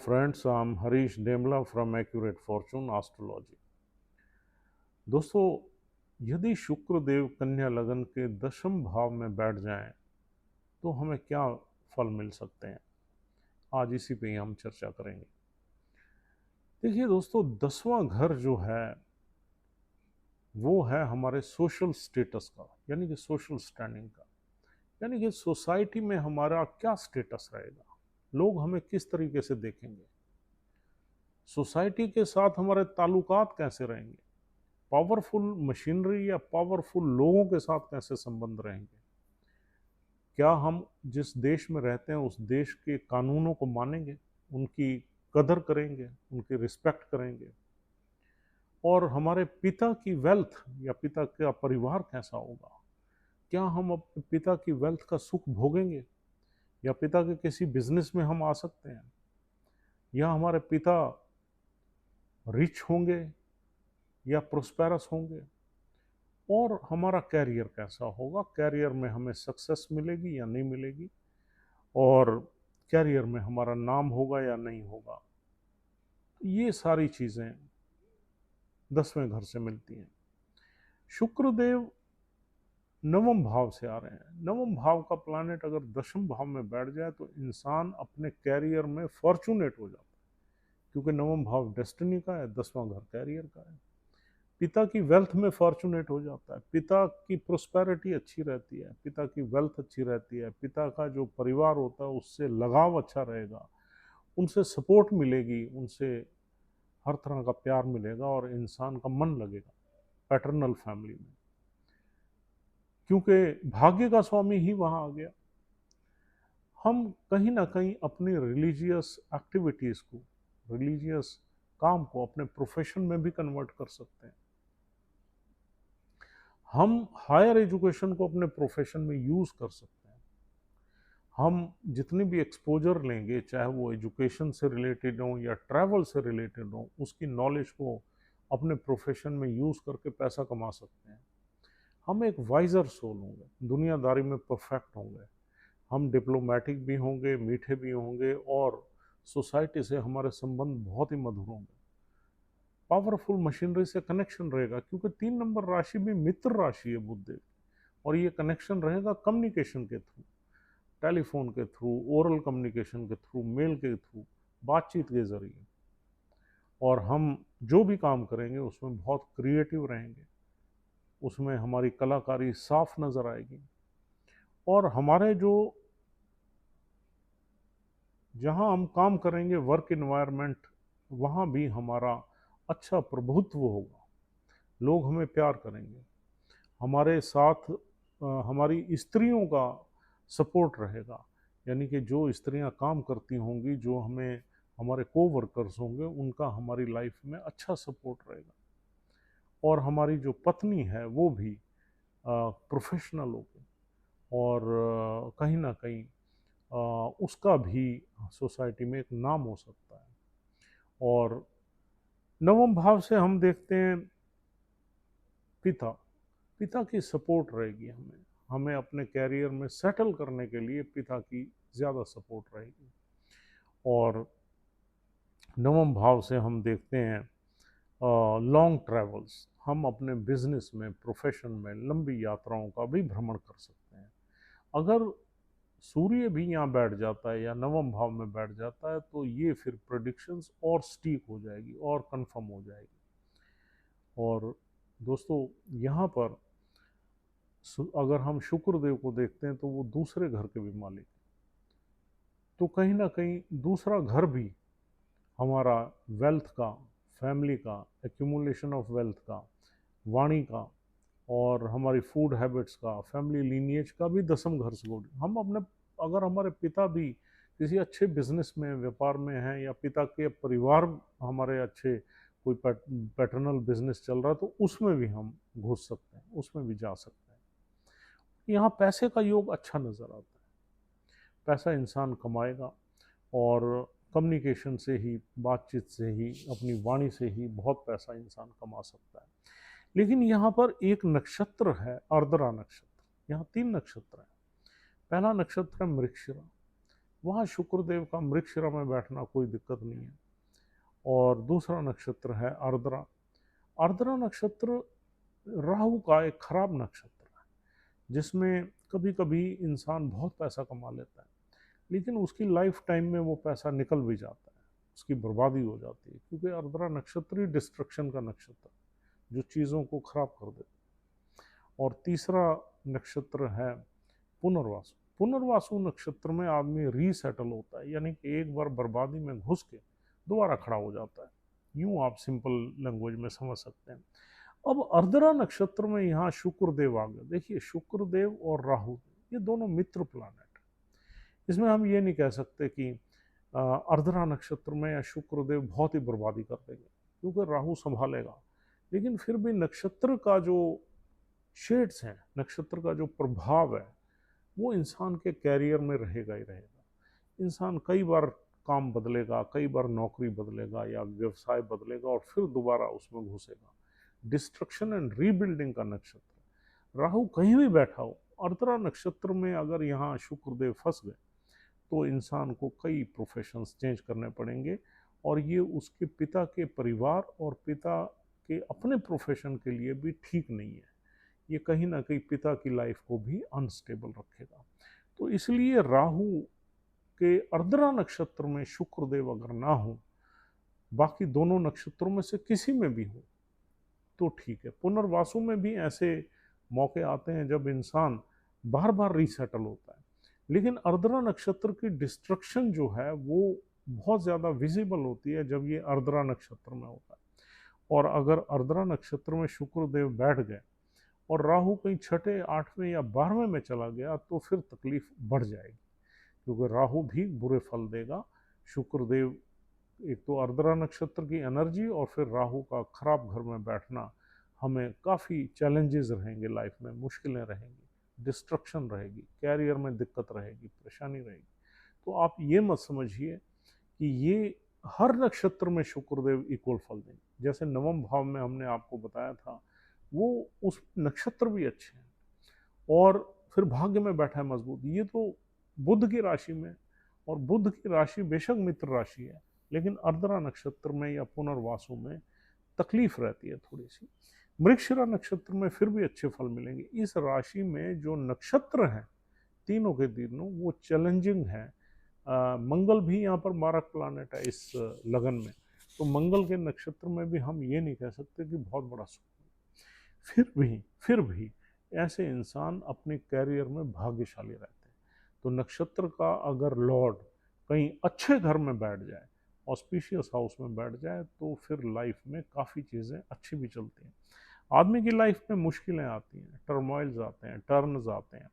friends, I'm Harish Demla from Accurate Fortune Astrology. दोस्तों, यदि शुक्र देव कन्या लगन के दशम भाव में बैठ जाएं, तो हमें क्या फल मिल सकते हैं? आज इसी पे ही हम चर्चा करेंगे। देखिए दोस्तों, 10वां घर जो है वो है हमारे सोशल स्टेटस का, यानी कि सोशल स्टैंडिंग का, यानी कि सोसाइटी में हमारा क्या स्टेटस रहेगा, लोग हमें किस तरीके से देखेंगे, सोसाइटी के साथ हमारे ताल्लुकात कैसे रहेंगे, पावरफुल मशीनरी या पावरफुल लोगों के साथ कैसे संबंध रहेंगे, क्या हम जिस देश में रहते हैं उस देश के कानूनों को मानेंगे, उनकी कदर करेंगे, उनकी रिस्पेक्ट करेंगे, और हमारे पिता की वेल्थ या पिता का परिवार कैसा होगा, क्या हम अपने पिता की वेल्थ का सुख भोगेंगे, या पिता के किसी बिजनेस में हम आ सकते हैं, या हमारे पिता रिच होंगे या प्रोस्पेरस होंगे, और हमारा कैरियर कैसा होगा, कैरियर में हमें सक्सेस मिलेगी या नहीं मिलेगी, और कैरियर में हमारा नाम होगा या नहीं होगा। ये सारी चीज़ें 10वें घर से मिलती हैं। शुक्रदेव नवम भाव से आ रहे हैं। नवम भाव का प्लैनेट अगर दशम भाव में बैठ जाए तो इंसान अपने कैरियर में फॉर्चुनेट हो जाता है, क्योंकि नवम भाव डेस्टिनी का है, 10वां घर कैरियर का है। पिता की वेल्थ में फॉर्चुनेट हो जाता है, पिता की प्रोस्पेरिटी अच्छी रहती है, पिता की वेल्थ अच्छी रहती है, पिता का जो परिवार होता है उससे लगाव अच्छा रहेगा, उनसे सपोर्ट मिलेगी, उनसे हर तरह का प्यार मिलेगा और इंसान का मन लगेगा पैटर्नल फैमिली में, क्योंकि भाग्य का स्वामी ही वहाँ आ गया। हम कहीं ना कहीं अपनी रिलीजियस एक्टिविटीज़ को, रिलीजियस काम को अपने प्रोफेशन में भी कन्वर्ट कर सकते हैं। हम हायर एजुकेशन को अपने प्रोफेशन में यूज़ कर सकते हैं। हम जितनी भी एक्सपोजर लेंगे, चाहे वो एजुकेशन से रिलेटेड हो या ट्रैवल से रिलेटेड हो, उसकी नॉलेज को अपने प्रोफेशन में यूज़ करके पैसा कमा सकते हैं। हम एक वाइजर सोल होंगे, दुनियादारी में परफेक्ट होंगे, हम डिप्लोमेटिक भी होंगे, मीठे भी होंगे, और सोसाइटी से हमारे संबंध बहुत ही मधुर होंगे। पावरफुल मशीनरी से कनेक्शन रहेगा, क्योंकि 3 नंबर राशि भी मित्र राशि है बुध देव, और ये कनेक्शन रहेगा कम्युनिकेशन के थ्रू, टेलीफोन के थ्रू, ओरल कम्युनिकेशन के थ्रू, मेल के थ्रू, बातचीत के जरिए। और हम जो भी काम करेंगे उसमें बहुत क्रिएटिव रहेंगे, उसमें हमारी कलाकारी साफ नज़र आएगी, और हमारे जो जहाँ हम काम करेंगे वर्क इन्वायरमेंट, वहाँ भी हमारा अच्छा प्रभुत्व होगा, लोग हमें प्यार करेंगे, हमारे साथ हमारी स्त्रियों का सपोर्ट रहेगा, यानी कि जो स्त्रियां काम करती होंगी, जो हमें हमारे को वर्कर्स होंगे, उनका हमारी लाइफ में अच्छा सपोर्ट रहेगा, और हमारी जो पत्नी है वो भी प्रोफेशनल होगी, और कहीं ना कहीं उसका भी सोसाइटी में एक नाम हो सकता है। और नवम भाव से हम देखते हैं पिता, पिता की सपोर्ट रहेगी, हमें हमें अपने कैरियर में सेटल करने के लिए पिता की ज़्यादा सपोर्ट रहेगी। और नवम भाव से हम देखते हैं लॉन्ग ट्रैवल्स, हम अपने बिजनेस में, प्रोफेशन में लंबी यात्राओं का भी भ्रमण कर सकते हैं। अगर सूर्य भी यहाँ बैठ जाता है या नवम भाव में बैठ जाता है तो ये फिर प्रेडिक्शंस और स्टीक हो जाएगी और कंफर्म हो जाएगी। और दोस्तों, यहाँ पर अगर हम शुक्र देव को देखते हैं तो वो दूसरे घर के भी मालिक, तो कहीं ना कहीं दूसरा घर भी हमारा वेल्थ का, फैमिली का, एक्यूमुलेशन ऑफ वेल्थ का, वाणी का, और हमारी फूड हैबिट्स का, फैमिली लीनिएज का भी दसम घर से जोड़, हम अपने, अगर हमारे पिता भी किसी अच्छे बिजनेस में, व्यापार में हैं, या पिता के परिवार हमारे अच्छे कोई पैटर्नल बिजनेस चल रहा है, तो उसमें भी हम घुस सकते हैं, उसमें भी जा सकते हैं। यहाँ पैसे का योग अच्छा नज़र आता है, पैसा इंसान कमाएगा, और कम्युनिकेशन से ही, बातचीत से ही, अपनी वाणी से ही बहुत पैसा इंसान कमा सकता है। लेकिन यहाँ पर एक नक्षत्र है, आर्द्रा नक्षत्र, यहाँ 3 नक्षत्र हैं। पहला नक्षत्र है मृगशिरा, वहाँ शुक्रदेव का मृगशिरा में बैठना कोई दिक्कत नहीं है। और दूसरा नक्षत्र है आर्द्रा। आर्द्रा नक्षत्र राहु का एक खराब नक्षत्र है, जिसमें कभी कभी इंसान बहुत पैसा कमा लेता है, लेकिन उसकी लाइफ टाइम में वो पैसा निकल भी जाता है, उसकी बर्बादी हो जाती है, क्योंकि आर्द्रा नक्षत्र ही डिस्ट्रक्शन का नक्षत्र है, जो चीज़ों को खराब कर देता है। और तीसरा नक्षत्र है पुनर्वासु। पुनर्वासु नक्षत्र में आदमी रीसेटल होता है, यानी कि एक बार बर्बादी में घुस के दोबारा खड़ा हो जाता है। यूं आप सिंपल लैंग्वेज में समझ सकते हैं। अब अर्द्रा नक्षत्र में यहाँ शुक्रदेव आ गए। देखिए, शुक्रदेव और राहु ये दोनों मित्र प्लानेट। इसमें हम ये नहीं कह सकते कि अर्द्रा नक्षत्र में या शुक्रदेव बहुत ही बर्बादी कर देंगे, क्योंकि राहु संभालेगा। लेकिन फिर भी नक्षत्र का जो शेड्स हैं, नक्षत्र का जो प्रभाव है, वो इंसान के कैरियर में रहेगा ही रहेगा। इंसान कई बार काम बदलेगा, कई बार नौकरी बदलेगा या व्यवसाय बदलेगा और फिर दोबारा उसमें घुसेगा। डिस्ट्रक्शन एंड रीबिल्डिंग का नक्षत्र। राहु कहीं भी बैठा हो, अर्द्रा नक्षत्र में अगर यहाँ शुक्रदेव फंस गए तो इंसान को कई प्रोफेशंस चेंज करने पड़ेंगे, और ये उसके पिता के परिवार और पिता के अपने प्रोफेशन के लिए भी ठीक नहीं है। ये कहीं ना कहीं पिता की लाइफ को भी अनस्टेबल रखेगा। तो इसलिए राहु के अर्द्रा नक्षत्र में शुक्रदेव अगर ना हो, बाकी दोनों नक्षत्रों में से किसी में भी हो तो ठीक है। पुनर्वासु में भी ऐसे मौके आते हैं जब इंसान बार बार रीसेटल होता है, लेकिन अर्द्रा नक्षत्र की डिस्ट्रक्शन जो है वो बहुत ज़्यादा विजिबल होती है जब ये अर्द्रा नक्षत्र में होता है। और अगर अर्द्रा नक्षत्र में शुक्रदेव बैठ गए और राहु कहीं छठे, आठवें या 12वें में चला गया तो फिर तकलीफ बढ़ जाएगी, क्योंकि राहु भी बुरे फल देगा। शुक्रदेव, एक तो अर्द्रा नक्षत्र की एनर्जी और फिर राहु का खराब घर में बैठना, हमें काफ़ी चैलेंजेस रहेंगे लाइफ में, मुश्किलें रहेंगी, डिस्ट्रक्शन रहेगी, कैरियर में दिक्कत रहेगी, परेशानी रहेगी। तो आप ये मत समझिए कि ये हर नक्षत्र में शुक्रदेव इक्वल फल देंगे। जैसे नवम भाव में हमने आपको बताया था, वो उस नक्षत्र भी अच्छे हैं और फिर भाग्य में बैठा है मजबूत। ये तो बुध की राशि में, और बुध की राशि बेशक मित्र राशि है, लेकिन अर्द्रा नक्षत्र में या पुनर्वासु में तकलीफ रहती है थोड़ी सी। मृगशिरा नक्षत्र में फिर भी अच्छे फल मिलेंगे। इस राशि में जो नक्षत्र हैं तीनों के तीनों वो चैलेंजिंग है। मंगल भी यहाँ पर मारक प्लानेट है इस लगन में, तो मंगल के नक्षत्र में भी हम ये नहीं कह सकते कि बहुत बड़ा सुख। फिर भी ऐसे इंसान अपने कैरियर में भाग्यशाली रहते हैं। तो नक्षत्र का अगर लॉर्ड कहीं अच्छे घर में बैठ जाए, ऑस्पिशियस हाउस में बैठ जाए, तो फिर लाइफ में काफ़ी चीज़ें अच्छी भी चलती हैं। आदमी की लाइफ में मुश्किलें आती हैं, टर्मोइल्स आते हैं, टर्न्स आते हैं,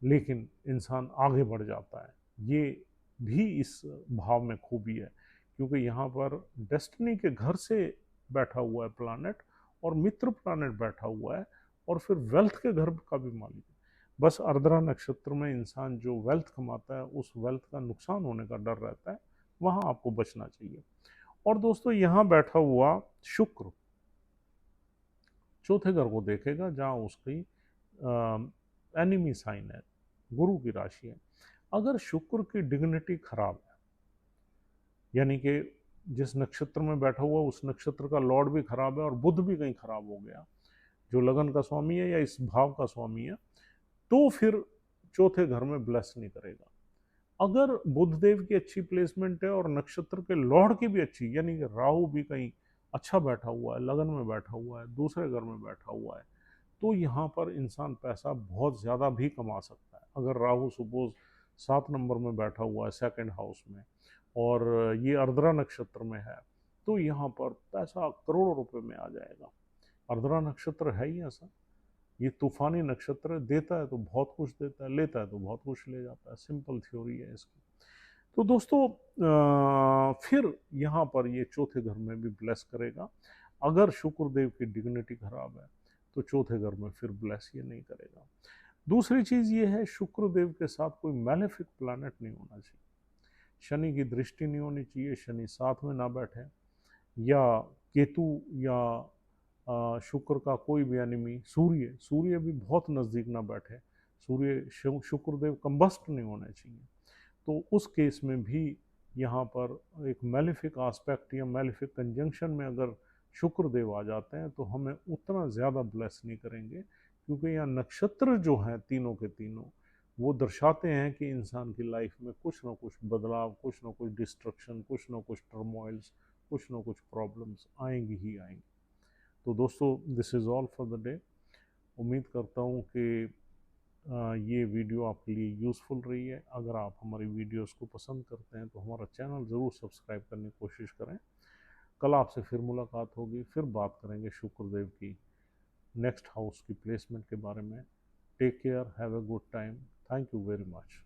लेकिन इंसान आगे बढ़ जाता है। ये भी इस भाव में खूबी है, क्योंकि यहाँ पर डेस्टिनी के घर से बैठा हुआ है प्लानेट और मित्र प्लानेट बैठा हुआ है, और फिर वेल्थ के घर का भी मालिक है। बस अर्द्रा नक्षत्र में इंसान जो वेल्थ कमाता है, उस वेल्थ का नुकसान होने का डर रहता है, वहाँ आपको बचना चाहिए। और दोस्तों, यहाँ बैठा हुआ शुक्र चौथे घर को देखेगा, जहाँ उसकी एनिमी साइन है, गुरु की राशि है। अगर शुक्र की डिग्निटी खराब है, यानी कि जिस नक्षत्र में बैठा हुआ उस नक्षत्र का लॉर्ड भी खराब है और बुध भी कहीं खराब हो गया, जो लगन का स्वामी है या इस भाव का स्वामी है, तो फिर चौथे घर में ब्लेस नहीं करेगा। अगर बुधदेव की अच्छी प्लेसमेंट है और नक्षत्र के लॉर्ड की भी अच्छी, यानी कि राहु भी कहीं अच्छा बैठा हुआ है, लगन में बैठा हुआ है, दूसरे घर में बैठा हुआ है, तो यहाँ पर इंसान पैसा बहुत ज़्यादा भी कमा सकता है। अगर राहु सपोज 7 नंबर में बैठा हुआ है सेकंड हाउस में, और ये अर्द्रा नक्षत्र में है, तो यहाँ पर पैसा करोड़ों रुपए में आ जाएगा। अर्द्रा नक्षत्र है ही ऐसा, ये तूफानी नक्षत्र देता है तो बहुत कुछ देता है, लेता है तो बहुत कुछ ले जाता है। सिंपल थ्योरी है इसकी। तो दोस्तों, फिर यहाँ पर ये चौथे घर में भी ब्लेस करेगा। अगर शुक्रदेव की डिग्निटी खराब है तो चौथे घर में फिर ब्लेस ये नहीं करेगा। दूसरी चीज़ ये है, शुक्रदेव के साथ कोई मैलेफिक प्लैनेट नहीं होना चाहिए। शनि की दृष्टि नहीं होनी चाहिए, शनि साथ में ना बैठे, या केतु या शुक्र का कोई भी एनिमी, सूर्य भी बहुत नज़दीक ना बैठे। सूर्य शुक्रदेव कंबस्ट नहीं होने चाहिए। तो उस केस में भी यहाँ पर एक मेलिफिक आस्पेक्ट या मेलिफिक कंजंक्शन में अगर शुक्र देव आ जाते हैं तो हमें उतना ज़्यादा ब्लेस नहीं करेंगे, क्योंकि यहाँ नक्षत्र जो हैं तीनों के तीनों वो दर्शाते हैं कि इंसान की लाइफ में कुछ ना कुछ बदलाव, कुछ ना कुछ डिस्ट्रक्शन, कुछ ना कुछ टर्मोइल्स, कुछ ना कुछ प्रॉब्लम्स आएंगी ही आएंगी। तो दोस्तों, this is all for the day. उम्मीद करता हूँ कि ये वीडियो आपके लिए यूज़फुल रही है। अगर आप हमारी वीडियोस को पसंद करते हैं तो हमारा चैनल ज़रूर सब्सक्राइब करने की कोशिश करें। कल आपसे फिर मुलाकात होगी, फिर बात करेंगे शुक्रदेव की नेक्स्ट हाउस की प्लेसमेंट के बारे में। Take care, have a good time, thank you very much.